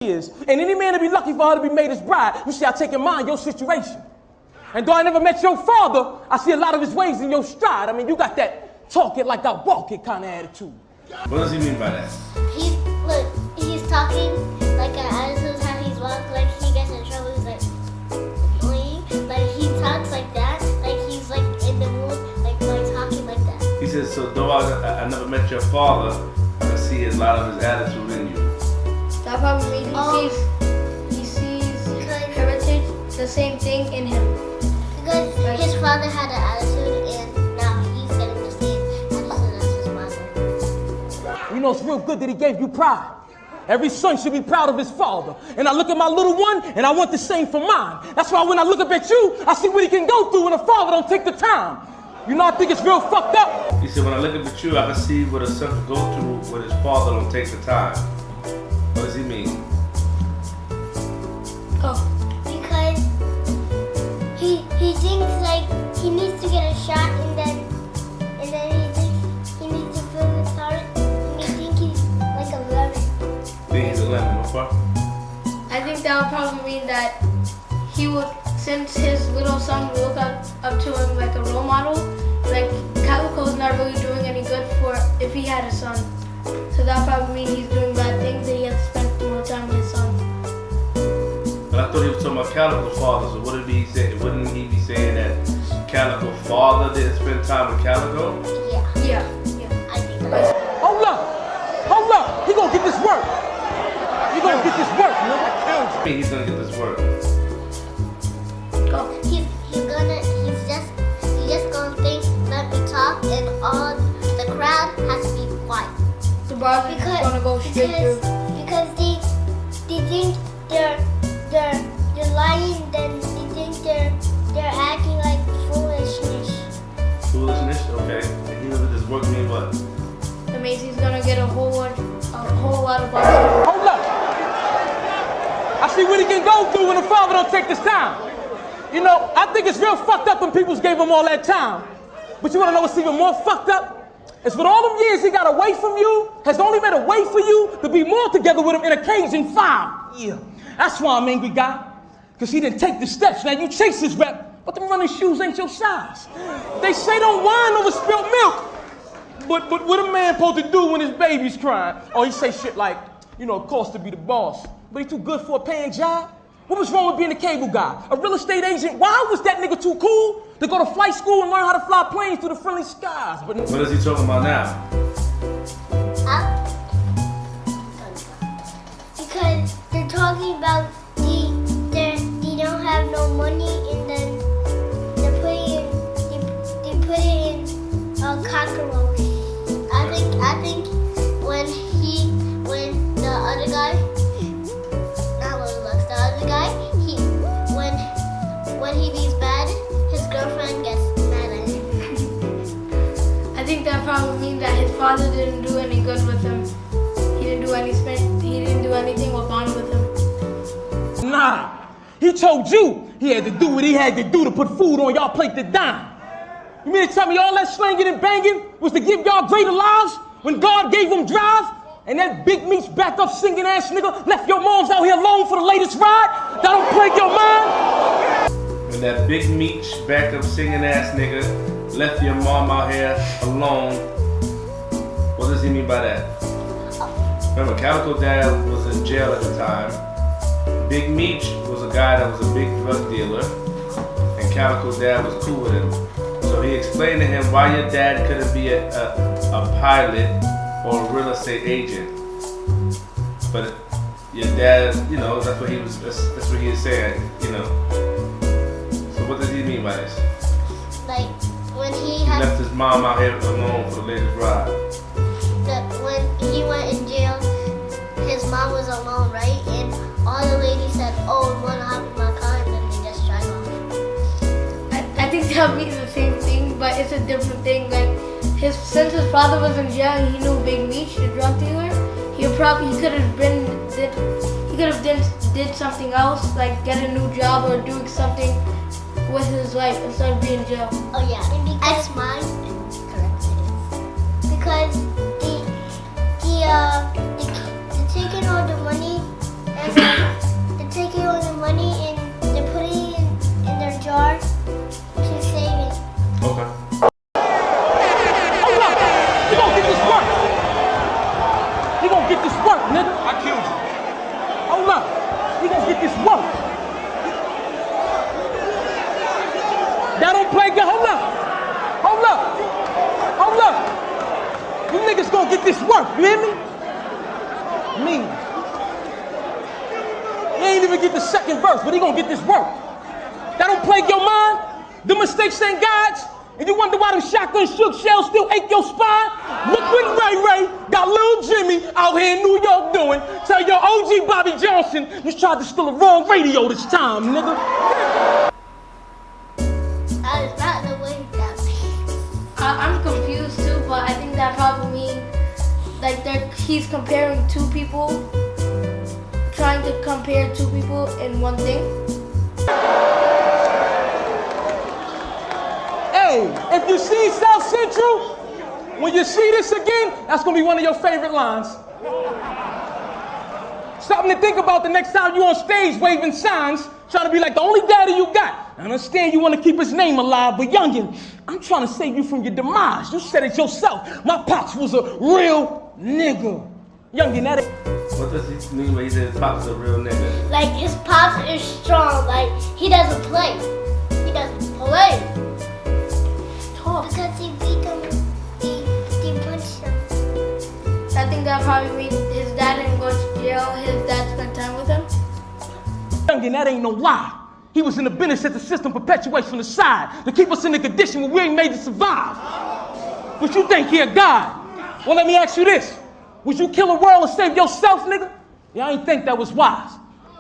is. And any man to be lucky for her to be made his bride, you see, I take in mind your situation. And though I never met your father, I see a lot of his ways in your stride. I mean, you got that talk it like I walk it kind of attitude. What does he mean by that? He's talking like an attitude, how he's walking, like he gets in trouble, he's like, annoying. Like he talks like that, like he's like in the mood, like talking like that. He says, so though I never met your father, I see a lot of his attitude in you. That probably means he sees heritage, the same thing in him. Because his father had an attitude and now he's getting the same attitude as his father. You know, it's real good that he gave you pride. Every son should be proud of his father. And I look at my little one and I want the same for mine. That's why when I look up at you, I see what he can go through when a father don't take the time. You know, I think it's real fucked up. He said, when I look up at you, I can see what a son could go through when his father don't take the time. What does he mean? Because he thinks like he needs to get a shot and then he thinks he needs to fill his heart and he thinks he's like 11. Think he's 11, what part? I think that would probably mean that he would, since his little son would look up to him like a role model, like Calicoe's not really doing any good for if he had a son. So that probably means he's doing bad things and he has to spend more time with his son. But I thought he was talking about Calicoe's father, so wouldn't he be saying that Calicoe's father didn't spend time with Calicoe? Yeah. I think that's Hold up. He gonna get this work. He gonna get this work, man. He's gonna get this work. He's just gonna think, let me talk, and all the crowd has to be quiet. The brother is gonna go straight through. Because they think they're lying, then they think they're acting like foolishness. Foolishness? Okay. And he would this work mean what? That means he's gonna get a whole lot of bucks. Hold up. I see what he can go through when the father don't take this time. You know, I think it's real fucked up when people gave him all that time. But you wanna know what's even more fucked up? It's for all them years he got away from you, has only made a way for you to be more together with him in occasion 5. Yeah. That's why I'm angry, guy. Because he didn't take the steps. Now you chase his rep, but them running shoes ain't your size. They say don't whine over spilt milk. But what a man supposed to do when his baby's crying? Oh, he say shit like, you know, it costs to be the boss. But he too good for a paying job? What was wrong with being a cable guy? A real estate agent? Why was that nigga too cool to go to flight school and learn how to fly planes through the friendly skies? But What is he talking about now? Because they're talking about they don't have no money, and then they put it in a cockroach. I think when the other guy, not Little Lux, the other guy, when he beats bad, his girlfriend gets mad at him. I think that probably means that his father didn't do any good with him. He didn't do anything or bond with him. nah, he told you he had to do what he had to do to put food on y'all plate to dine. You mean to tell me all that slanging and banging was to give y'all greater lives when God gave him drive? And that big meat's back up singing ass nigga left your moms out here alone for the latest ride? That don't plague your mind? When that big meat back up singing ass nigga left your mom out here alone, what does he mean by that? Remember, Calicoe dad was in jail at the time. Big Meech was a guy that was a big drug dealer, and Calicoe dad was cool with him. So he explained to him why your dad couldn't be a pilot or a real estate agent. But your dad, you know, that's what he was saying, you know. So what does he mean by this? Like when he Left his mom out here alone for the latest ride. when he went in jail, his mom was alone, right? And all the ladies said, "Oh, you wanna hop in my car?" And then they just drive off. I think that means the same thing, but it's a different thing. Like since his father was in jail, he knew Big Meech, the drug dealer. He could have did something else, like get a new job or doing something with his life instead of being in jail. Oh yeah, and because that's mine. Correct, it is. Because they're taking all the money and He gonna get this work. That don't play good. Hold up. Hold up. Hold up. You niggas gonna get this work, you hear me? Me. He ain't even get the second verse, but he gonna get this work. That don't plague your mind? The mistakes ain't God's? And you wonder why them shotgun shook shells still ache your spine? Look what Ray Ray got Lil Jimmy out here in New York doing. Tell your OG Bobby Johnson you tried to steal the wrong radio this time, nigga. That is not the way that means. I'm confused too, but I think that probably means like he's comparing two people, trying to compare two people in one thing. Hey, if you see South Central, when you see this again, that's gonna be one of your favorite lines. Something to think about the next time you on stage waving signs, trying to be like the only daddy you got. I understand you want to keep his name alive, but youngin', I'm trying to save you from your demise. You said it yourself. My pops was a real nigga. Youngin', that ain't... What does he mean when he says his pops a real nigga? Like his pops is strong. Like he doesn't play. He doesn't play. Because he beat them. He punched them. I think that probably means his dad didn't go to jail. His dad spent time with him. Youngin', that ain't no lie. He was in the business that the system perpetuates from the side to keep us in the condition where we ain't made to survive. But you think he a god? Well, let me ask you this. Would you kill a world and save yourself, nigga? Yeah, I ain't think that was wise.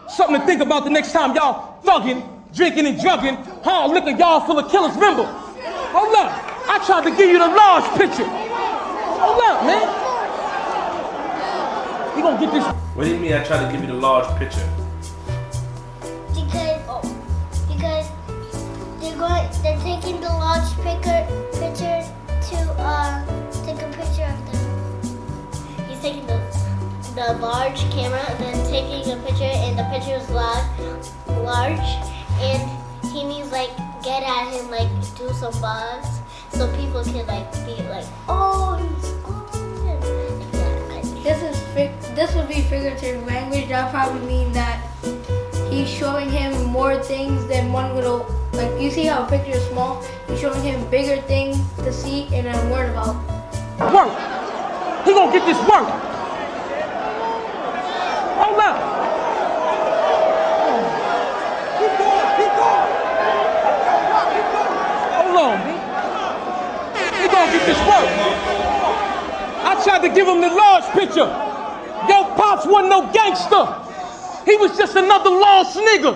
Something to think about the next time y'all thugging, drinking and drugging, hard liquor y'all full of killers. Remember, hold up. I tried to give you the large picture. Hold up, man. You gonna get this. What do you mean I tried to give you the large picture? Because they're taking the large picture to take a picture of them. He's taking the large camera and then taking a picture, and the picture is large, and he needs like get at him, like do some buzz, so people can like be like, oh, he's on. Yeah, this would be figurative language. That probably mean that he's showing him more things than one would. Like you see how a picture is small. He's showing him bigger things to see and then word about. Work. He gonna get this work. Hold up. Hold on, B. He gonna get this work. I tried to give him the large picture. Yo, Pops wasn't no gangster. He was just another lost nigga.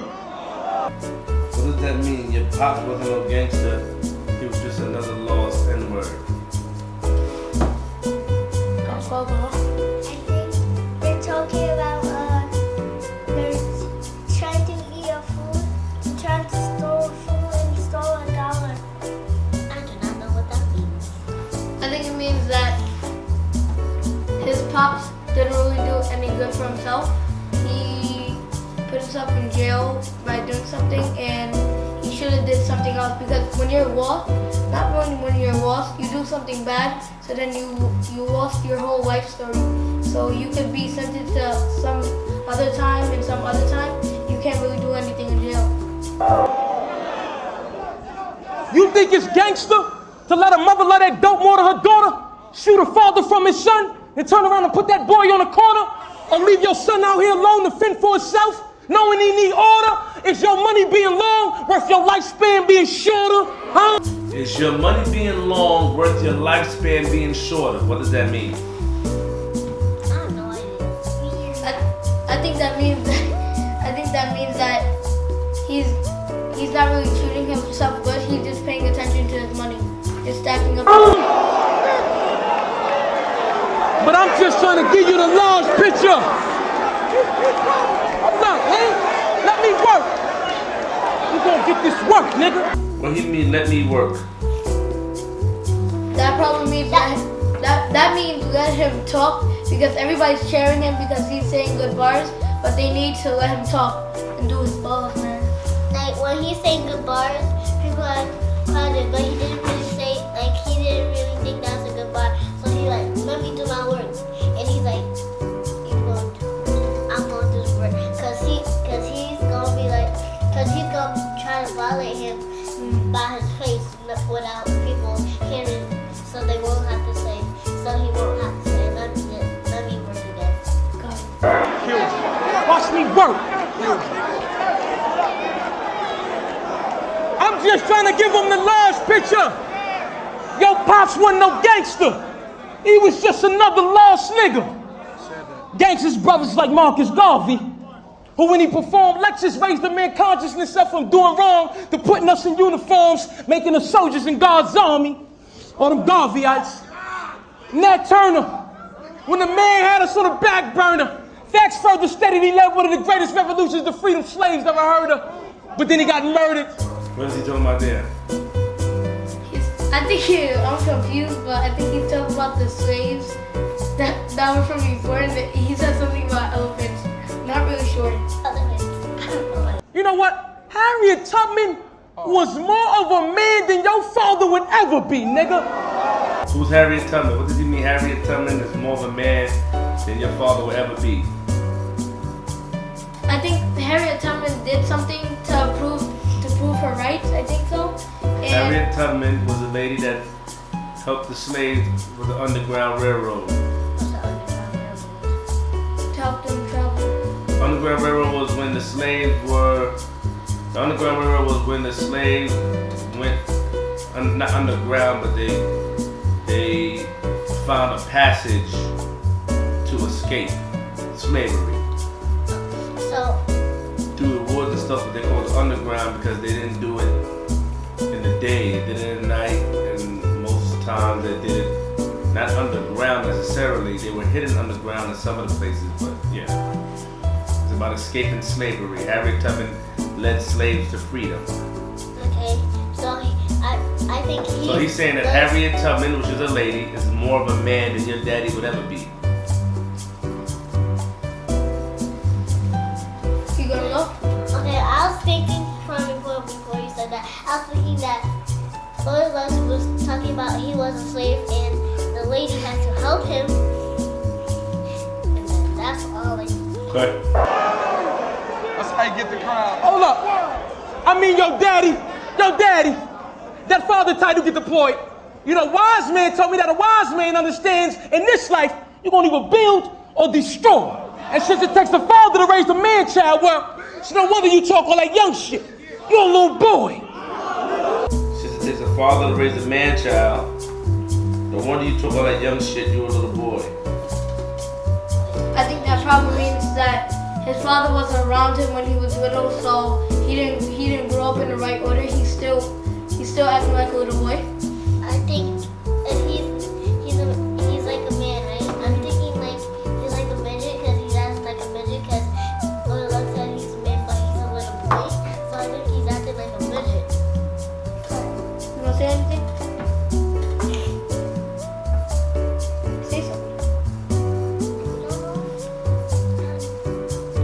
What does that mean? Your pops wasn't no gangster. He was just another lost N-word. I think they're talking about they're trying to eat a food, trying to steal food and stole $1. I do not know what that means. I think it means that his pops didn't really do any good for himself. He put himself in jail by doing something, and he should have did something else, because when you're lost, not only when you're lost, you do something bad, so then you lost your whole life story. So you could be sentenced to some other time, and some other time, you can't really do anything in jail. You think it's gangster to let a mother let that dope more to her daughter, shoot her father from his son, and turn around and put that boy on the corner? Or leave your son out here alone to fend for himself, knowing he need order? Is your money being long worth your lifespan being shorter? Huh? Is your money being long worth your lifespan being shorter? What does that mean? I have no idea. I think that means that he's not really treating himself good. He's just paying attention to his money, just stacking up. But I'm just trying to give you the large picture. Hold up, man. Let me work. You gonna get this work, nigga. What do you mean, let me work? That probably means that means let him talk, because everybody's cheering him because he's saying good bars, but they need to let him talk and do his balls, man. Like when he's saying good bars, people are clapping, but he didn't really say, like he didn't really think that was a good bar. So he like, let me do my work. And he's like, I'm going to do this work. Cause me work. I'm just trying to give him the large picture. Yo, Pops wasn't no gangster. He was just another lost nigga. Gangsters brothers like Marcus Garvey, who when he performed lectures raised the man consciousness up from doing wrong to putting us in uniforms, making us soldiers in God's army, or them Garveyites. Nat Turner, when the man had us on the back burner, facts further stated he led one of the greatest revolutions the freedom slaves ever heard of, but then he got murdered. What is he talking about there? I'm confused, but I think he's talking about the slaves that were from before, and he said something about elephants. Not really sure. You know what? Harriet Tubman was more of a man than your father would ever be, nigga. Who's Harriet Tubman? What does he mean Harriet Tubman is more of a man than your father would ever be? I think Harriet Tubman did something to prove her rights. I think so. And Harriet Tubman was a lady that helped the slaves with the Underground Railroad. to help them travel. Underground Railroad was when the slaves were. The Underground Railroad was when the slaves went not underground, but they found a passage to escape slavery. So, Through the woods and stuff, but they called it underground because they didn't do it in the day, they did it at night, and most times they did it not underground necessarily. They were hidden underground in some of the places, but yeah. It's about escaping slavery. Harriet Tubman led slaves to freedom. okay, so I think he. So he's saying that Harriet Tubman, which is a lady, is more of a man than your daddy would ever be. You gonna go? Okay, I was thinking before you said that. I was thinking that both of us was talking about he was a slave and the lady had to help him. And then that's all I. Okay. That's how you get the crowd. Hold up. I mean, your daddy, that father title get deployed. You know, wise man told me that a wise man understands in this life, you're going to either build or destroy. And since it takes a father to raise a man-child, well, it's no wonder you talk all that young shit. You're a little boy. Since it takes a father to raise a man-child, no wonder you talk all that young shit, you're a little boy. I think that probably means that his father wasn't around him when he was little, so he didn't grow up in the right order. He's still acting like a little boy. I think if he's like a man, right? I'm thinking like he's like a midget because he's acting like a midget because when it looks like he's a man but he's a little boy. So I think he's acting like a midget. You wanna say anything? Say something.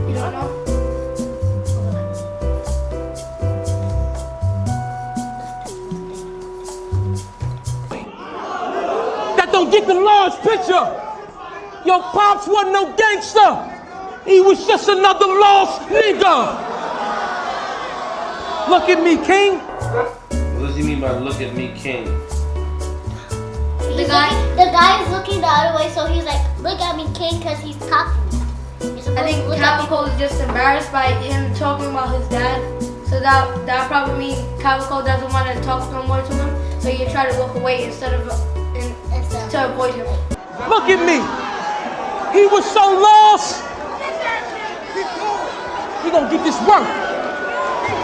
You don't know? That don't get the large picture. Your pops wasn't no gangster. He was just another lost nigga. Look at me, King. What does he mean by look at me, king? The guy is looking the other way, so he's like, look at me, king, because he's talking. I think Calicoe is just embarrassed by him talking about his dad. So that probably means Calicoe doesn't want to talk no more to him. So you try to look away instead of to avoid him. Look at me. He was so lost. We gonna get this work.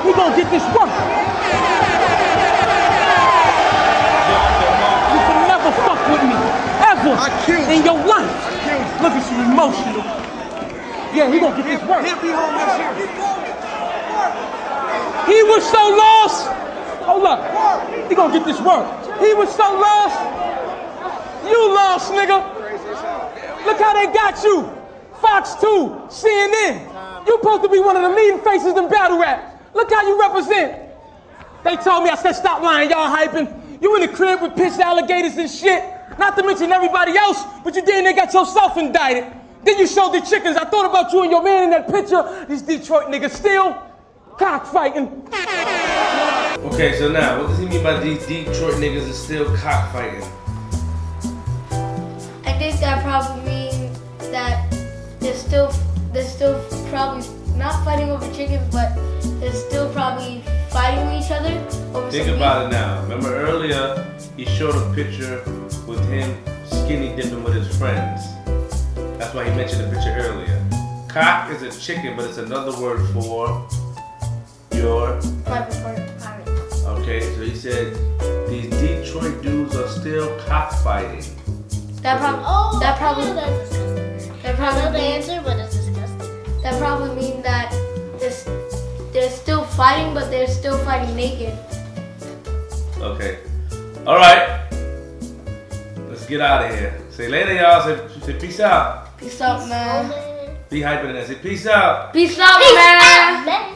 We gonna get this work. You can never fuck with me, ever in your life. Look at you, emotional. Yeah, he gonna get this work. He'll be home next year. He was so lost. Hold up. He gonna get this work. He was so lost. You lost, nigga. Look how they got you. Fox 2, CNN. You supposed to be one of the leading faces in battle rap. Look how you represent. They told me, I said, stop lying, y'all hyping. You in the crib with pitched alligators and shit. Not to mention everybody else, but you did and got yourself indicted. Then you showed the chickens. I thought about you and your man in that picture. These Detroit niggas still cockfighting. Okay, so now, what does he mean by these Detroit niggas is still cockfighting? I think that probably means that they're still probably not fighting over chickens, but they're still probably fighting with each other over Think some about it now. Remember earlier, he showed a picture with him skinny dipping with his friends. That's why he mentioned the picture earlier. Cock is a chicken, but it's another word for your private part. Okay, so he said these Detroit dudes are still cockfighting. That probably I know that's disgusting. I know the answer, but it's disgusting. That probably means that they're still fighting, but they're still fighting naked. Okay. All right. Let's get out of here. Say later, y'all. Say peace out. Peace out, man. Be hyping in there. Say peace out. Peace out, man. Man.